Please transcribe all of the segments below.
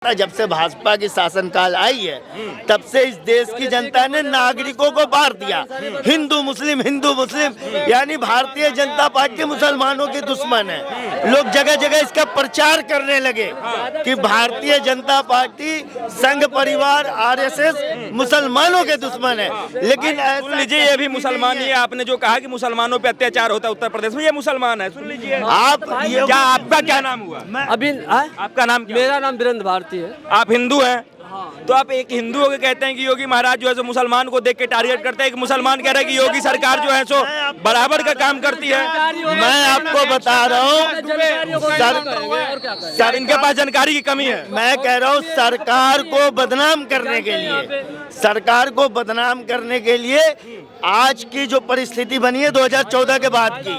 जब से भाजपा की शासनकाल आई है तब से इस देश की जनता ने नागरिकों को बांट दिया, हिंदू मुस्लिम यानी भारतीय जनता पार्टी मुसलमानों की दुश्मन है। लोग जगह जगह इसका प्रचार करने लगे कि भारतीय जनता पार्टी संघ परिवार आरएसएस मुसलमानों के दुश्मन है। लेकिन सुन लीजिए, ये भी मुसलमान ही है। आपने जो कहा कि मुसलमानों पे अत्याचार होता है उत्तर प्रदेश में, ये मुसलमान है। सुन लीजिए आप क्या, आपका क्या नाम हुआ? अभी आपका नाम क्या? मेरा नाम वीरेंद्र भारती है। आप हिंदू हैं? तो आप एक हिंदू होकर कहते हैं कि योगी महाराज जो है सो मुसलमान को देख के टारगेट करते हैं। एक मुसलमान कह रहे हैं कि योगी सरकार जो है सो बराबर का काम करती है। मैं आपको बता रहा हूँ सर, इनके पास जानकारी की कमी है। मैं कह रहा हूँ सरकार को बदनाम करने के लिए आज की जो परिस्थिति बनी है 2014 के बाद की,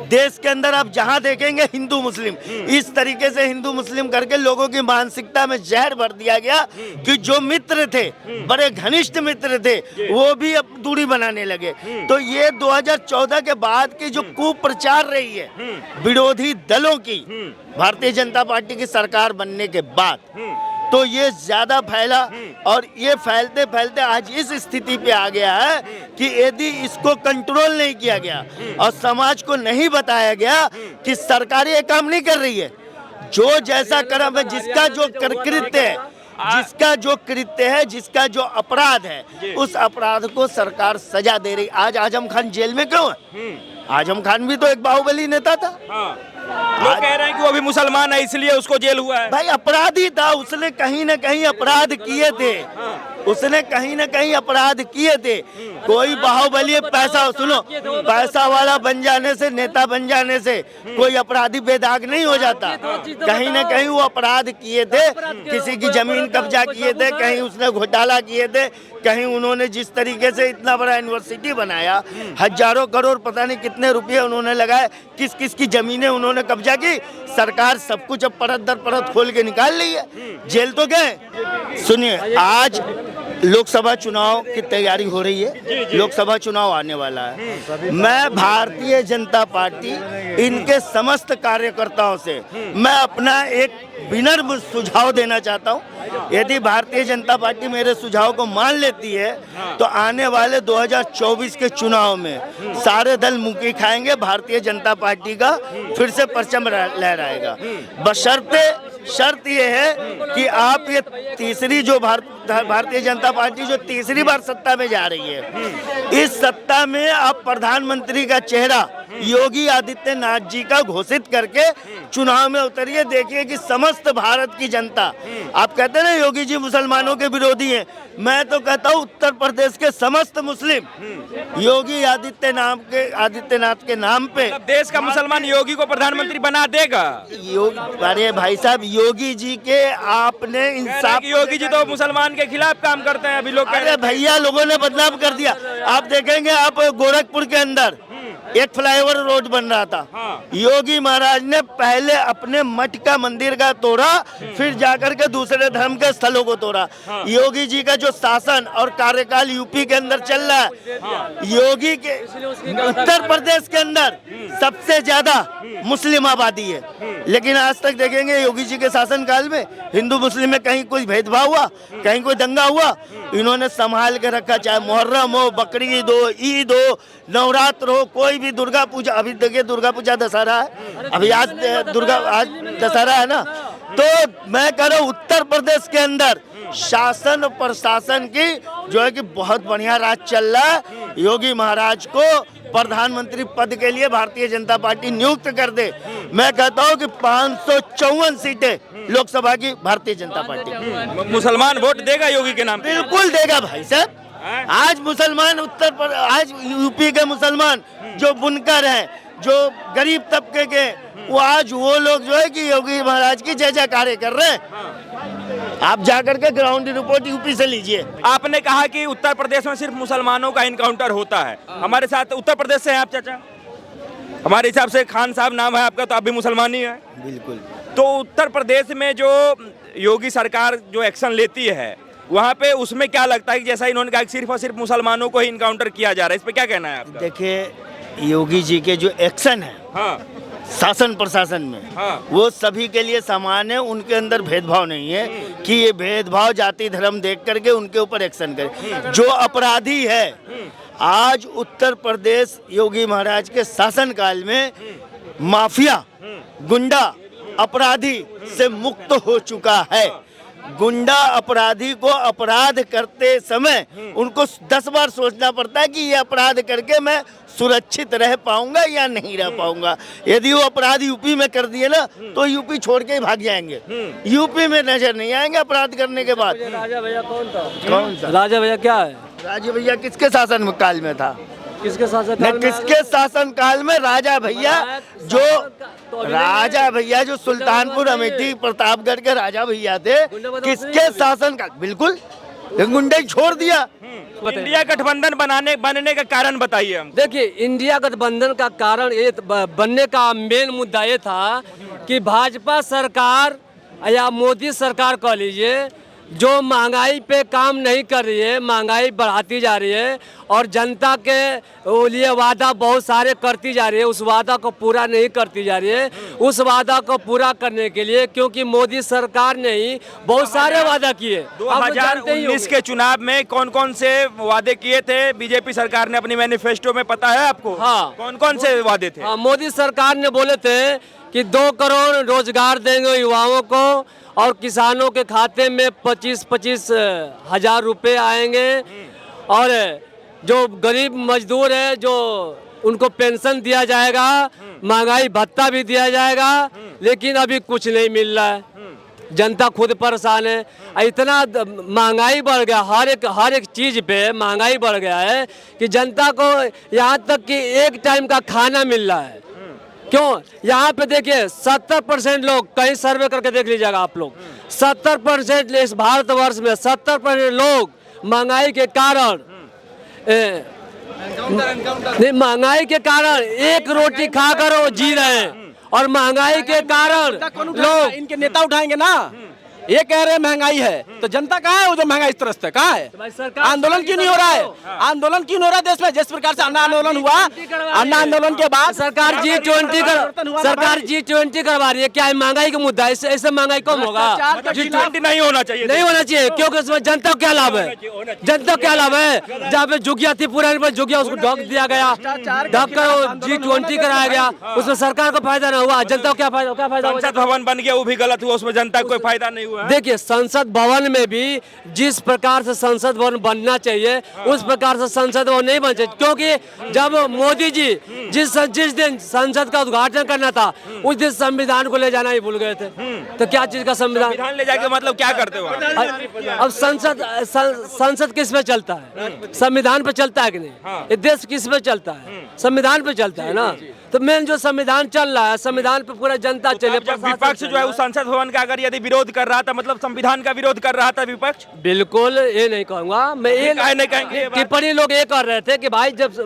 देश के अंदर आप जहां देखेंगे हिंदू मुस्लिम, इस तरीके से हिंदू मुस्लिम करके लोगों की मानसिकता में जहर भर दिया गया कि जो मित्र थे, बड़े घनिष्ठ मित्र थे, वो भी अब दूरी बनाने लगे। तो ये 2014 के बाद की जो कुप्रचार रही है विरोधी दलों की भारतीय जनता पार्टी की सरकार बनने के बाद, तो ये ज्यादा फैला और ये फैलते फैलते आज इस स्थिति पे आ गया है कि यदि इसको कंट्रोल नहीं किया गया और समाज को नहीं बताया गया कि सरकार ये काम नहीं कर रही है, जो जैसा कर्म है, जिसका जो कृत्य है, जिसका जो अपराध है, उस अपराध को सरकार सजा दे रही। आज आजम खान जेल में क्यों है? आजम खान भी तो एक बाहुबली नेता था। लोग कह रहे हैं कि वो भी मुसलमान है इसलिए उसको जेल हुआ है। भाई अपराधी था, उसने कहीं न कहीं अपराध किए थे, कोई बाहुबली पैसा वाला बन जाने से, नेता बन जाने से कोई अपराधी बेदाग नहीं हो जाता। कहीं न कहीं वो अपराध किए थे, किसी की जमीन कब्जा किए थे, कहीं उसने घोटाला किए थे, कहीं उन्होंने जिस तरीके से इतना बड़ा यूनिवर्सिटी बनाया, हजारों करोड़ पता नहीं कितने रुपये उन्होंने लगाए, किस किस की जमीनें उन्होंने कब्जा की, सरकार सब कुछ अब परत दर परत खोल के निकाल ली है, जेल तो गए। सुनिए, आज लोकसभा चुनाव की तैयारी हो रही है, लोकसभा चुनाव आने वाला है। मैं भारतीय जनता पार्टी इनके समस्त कार्यकर्ताओं से मैं अपना एक विनम्र सुझाव देना चाहता हूं। यदि भारतीय जनता पार्टी मेरे सुझाव को मान लेती है तो आने वाले 2024 के चुनाव में सारे दल मुंह खाएंगे, भारतीय जनता पार्टी का फिर से परचम लहराएगा। बशर्ते शर्त ये है कि आप ये तीसरी जो भारतीय जनता पार्टी जो तीसरी बार सत्ता में जा रही है, इस सत्ता में आप प्रधानमंत्री का चेहरा योगी आदित्यनाथ जी का घोषित करके चुनाव में उतरिए। देखिए कि समस्त भारत की जनता, आप कहते हैं ना योगी जी मुसलमानों के विरोधी हैं, मैं तो कहता हूँ उत्तर प्रदेश के समस्त मुस्लिम योगी आदित्यनाथ के नाम पे देश का मुसलमान योगी को प्रधानमंत्री बना देगा। अरे भाई साहब, योगी जी के आपने इंसाफ, योगी जी तो मुसलमान के खिलाफ काम करते हैं। अभी लोग अरे भैया, लोगों ने बदनाम कर दिया। आप देखेंगे, आप गोरखपुर के अंदर एक फ्लाईओवर रोड बन रहा था, योगी महाराज ने पहले अपने मठ का मंदिर का तोड़ा, फिर जाकर के दूसरे धर्म के स्थलों को तोड़ा। योगी जी का जो शासन और कार्यकाल यूपी के अंदर चल रहा है, योगी के उत्तर प्रदेश के अंदर सबसे ज्यादा मुस्लिम आबादी है, लेकिन आज तक देखेंगे योगी जी के शासनकाल में हिंदू मुस्लिम में कहीं कोई भेदभाव हुआ, कहीं कोई दंगा हुआ? इन्होंने संभाल के रखा, चाहे मुहर्रम हो, बकरीद हो, ईद हो, नवरात्र हो, कोई भी दुर्गा पूजा। अभी देखिए दुर्गा पूजा दशहरा है, अभी आज दशहरा है ना। तो मैं कह रहा हूँ उत्तर प्रदेश के अंदर शासन और प्रशासन की जो है कि बहुत बढ़िया राज चल रहा है। योगी महाराज को प्रधानमंत्री पद के लिए भारतीय जनता पार्टी नियुक्त कर दे। मैं कहता हूँ कि 554 सीटें लोकसभा की भारतीय जनता पार्टी। मुसलमान वोट देगा योगी के नाम पे? बिल्कुल देगा भाई साहब। आज मुसलमान आज यूपी के मुसलमान जो बुनकर हैं, जो गरीब तबके के, वो लोग जो है कि योगी महाराज की जय जयकार कर रहे हैं। आप जाकर के ग्राउंड रिपोर्ट यूपी से लीजिए। आपने कहा कि उत्तर प्रदेश में सिर्फ मुसलमानों का इनकाउंटर होता है। हमारे साथ उत्तर प्रदेश से हैं आप चाचा? हमारे हिसाब से खान साहब नाम है आपका, तो आप भी मुसलमान ही हैं। बिल्कुल। तो उत्तर प्रदेश में जो योगी सरकार जो एक्शन लेती है, वहाँ पे उसमें क्या लगता है कि जैसा इन्होंने कहा सिर्फ और सिर्फ मुसलमानों को ही इनकाउंटर किया जा रहा है, इस पे क्या कहना है आपका? देखिए, योगी जी के जो एक्शन है, शासन प्रशासन में, हाँ। वो सभी के लिए समान है, उनके अंदर भेदभाव नहीं है कि ये भेदभाव जाति धर्म देख करके उनके ऊपर एक्शन करे। जो अपराधी है, आज उत्तर प्रदेश योगी महाराज के शासनकाल में माफिया, गुंडा, अपराधी से मुक्त हो चुका है। गुंडा अपराधी को अपराध करते समय उनको 10 बार सोचना पड़ता है कि ये अपराध करके मैं सुरक्षित रह पाऊंगा या नहीं रह पाऊंगा। यदि वो अपराध यूपी में कर दिए ना तो यूपी छोड़ के ही भाग जाएंगे, यूपी में नजर नहीं आएंगे अपराध करने के बाद। राजा भैया कौन था? कौन सा राजा भैया क्या है? राजा भैया किसके शासन काल में था? किसके शासन न किसके शासन काल में? राजा भैया जो सुल्तानपुर अमेठी प्रतापगढ़ के राजा भैया थे, किसके शासन काल? बिल्कुल गुंडे ही छोड़ दिया। इंडिया गठबंधन बनने का कारण बताइए हम। देखिए, इंडिया गठबंधन का कारण ये बनने का मेन मुद्दा ये था कि भाजपा सरकार या मोदी सरकार कह लीजिए, जो महंगाई पे काम नहीं कर रही है, महंगाई बढ़ाती जा रही है और जनता के लिए वादा बहुत सारे करती जा रही है, उस वादा को पूरा नहीं करती जा रही है। उस वादा को पूरा करने के लिए, क्योंकि मोदी सरकार ने ही बहुत सारे वादा किए। 2019 के चुनाव में कौन कौन से वादे किए थे बीजेपी सरकार ने अपनी मैनिफेस्टो में, पता है आपको? हाँ। कौन कौन से वादे थे? हाँ, मोदी सरकार ने बोले थे कि 2 करोड़ रोजगार देंगे युवाओं को और किसानों के खाते में 25-25 हजार रुपए आएंगे और जो गरीब मजदूर है जो उनको पेंशन दिया जाएगा, महंगाई भत्ता भी दिया जाएगा, लेकिन अभी कुछ नहीं मिल रहा है। जनता खुद परेशान है, इतना महंगाई बढ़ गया, हर एक चीज पे महंगाई बढ़ गया है कि जनता को यहाँ तक कि एक टाइम का खाना मिल रहा है। क्यों? यहाँ पे देखिए 70% लोग, कहीं सर्वे करके देख लीजिएगा आप लोग, 70% इस भारतवर्ष में 70% लोग महंगाई के कारण नहीं, महंगाई के कारण एक रोटी खाकर वो जी रहे हैं और महंगाई के कारण लोग, इनके नेता उठाएंगे ना, ये कह रहे हैं महंगाई है, तो जनता कहाँ है? वो जो महंगाई इस तरह से कहाँ है? आंदोलन क्यों नहीं हो रहा है? आंदोलन क्यों नहीं हो रहा है देश में? जिस प्रकार से अन्ना आंदोलन हुआ, अन्ना आंदोलन के बाद सरकार G20 करवा रही है। क्या है? महंगाई का मुद्दा है, ऐसे महंगाई कम होगा? G20 नहीं होना चाहिए, नहीं होना चाहिए, क्योंकि उसमें जनता को क्या लाभ है? जनता को क्या लाभ है? जहाँ पे जुगिया थी, पुरानी पर जुगिया उसको ढक दिया गया, ढक कर G20 कराया गया, उसमें सरकार को फायदा ना हुआ, जनता को क्या फायदा? संसद भवन बन गया, वो भी गलत हुआ, उसमें जनता को कोई फायदा नहीं हुआ। देखिए, संसद भवन में भी जिस प्रकार से संसद भवन बनना चाहिए उस प्रकार से संसद भवन नहीं बन चाहिए, क्योंकि जब मोदी जी जिस दिन संसद का उद्घाटन करना था उस दिन संविधान को ले जाना ही भूल गए थे। तो क्या चीज का संविधान ले जाके मतलब क्या करते हो? अब संसद किस पे चलता है? संविधान पे चलता है कि नहीं? ये देश किस पे चलता है? संविधान पे चलता है ना। तो मेन जो संविधान चल रहा है, संविधान पे पूरा जनता चले। जब विपक्ष जो है उस संसद भवन का अगर यदि विरोध कर रहा था, मतलब संविधान का विरोध कर रहा था विपक्ष? बिल्कुल ये नहीं कहूँगा मैं, ये नहीं कहेंगे। टिप्पणी लोग ये कर रहे थे कि भाई जब